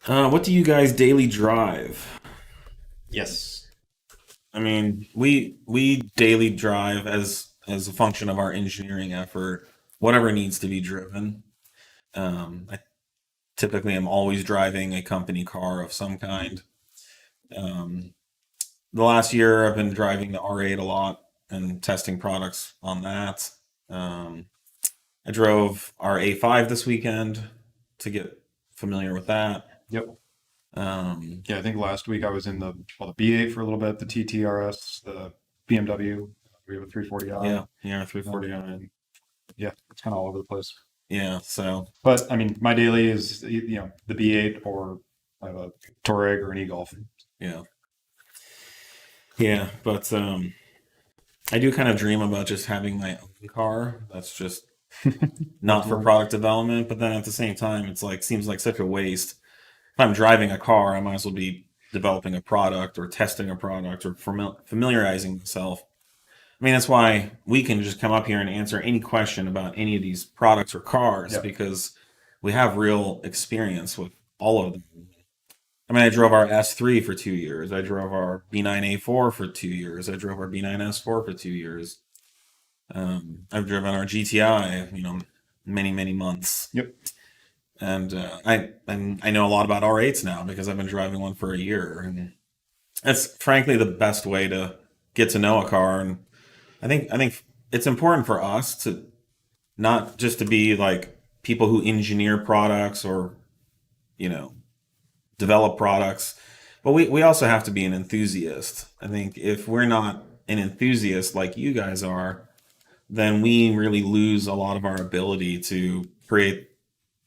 What do you guys daily drive? Yes. I mean, we daily drive as a function of our engineering effort, whatever needs to be driven. I typically am always driving a company car of some kind. Um, the last year, I've been driving the R8 a lot and testing products on that. Um, I drove our A5 this weekend to get familiar with that. Yep. Um, Yeah, I think last week I was in the B8 for a little bit, the TTRS, the BMW. We have a 340i. yeah, 340i. And yeah, it's kind of all over the place. Yeah, so But I mean, my daily is the B8 or I have a Touareg or an e-Golf. yeah. Yeah, but I do kind of dream about just having my own car. That's just That's not for mine. product development, but then at the same time, it's like seems like such a waste. If I'm driving a car, I might as well be developing a product or testing a product or familiarizing myself. I mean, that's why we can just come up here and answer any question about any of these products or cars Yeah. because we have real experience with all of them. I mean, I drove our S3 for 2 years. I drove our B9A4 for 2 years. I drove our B9S4 for 2 years. I've driven our GTI, many, many months. Yep. And I know a lot about R8s now because I've been driving one for a year. And that's frankly the best way to get to know a car. And I think it's important for us to not just to be like people who engineer products or, you know, develop products. But we also have to be an enthusiast. I think if we're not an enthusiast like you guys are, then we really lose a lot of our ability to create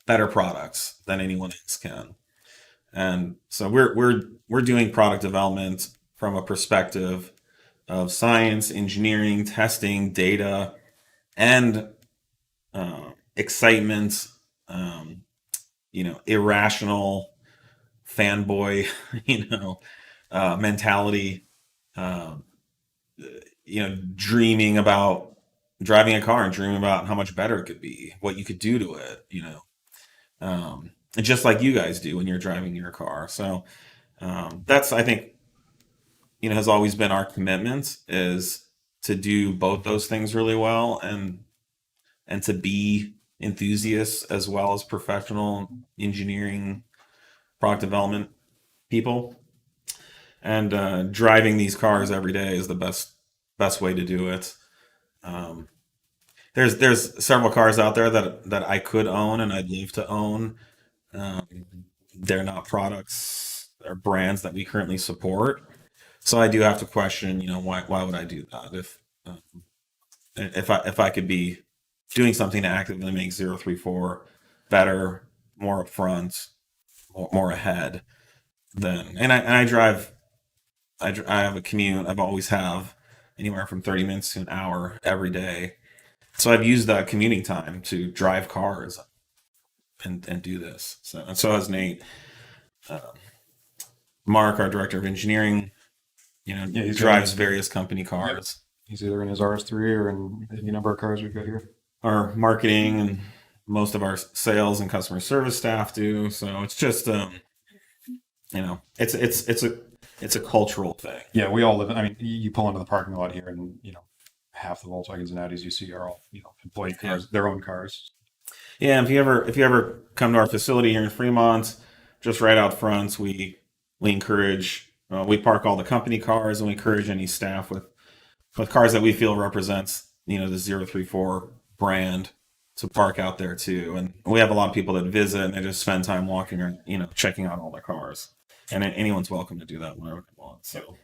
better products than anyone else can. And so we're doing product development from a perspective of science, engineering, testing, data, and excitement. Um, irrational fanboy, mentality. Um, dreaming about driving a car and dreaming about how much better it could be, what you could do to it. And just like you guys do when you're driving your car. So that's I think has always been our commitment is to do both those things really well and to be enthusiasts as well as professional engineering product development people. And driving these cars every day is the best way to do it. Um, there's several cars out there that I could own and I'd love to own. Um, they're not products or brands that we currently support, so I do have to question, why would I do that if I could be doing something to actively make 034 better, more upfront, more ahead. Then and I drive I have a commute. I've always have anywhere from 30 minutes to an hour every day. So I've used that commuting time to drive cars and do this. So has Nate. Uh, Mark, our director of engineering, Yeah, he's in. drives various company Yep. cars. He's either in his RS3 or in any number of cars we've got here. Our marketing and most of our sales and customer service staff do. So it's just it's a cultural thing. Yeah, we all live. I mean, you pull into the parking lot here, and half the Volkswagens and Audis you see are all employee Yeah. cars, their own cars. Yeah, if you ever come to our facility here in Fremont, just right out front, we encourage we park all the company cars and we encourage any staff with cars that we feel represents the 034 brand to park out there too. And we have a lot of people that visit and they just spend time walking or checking out all their cars. And anyone's welcome to do that whenever they want. So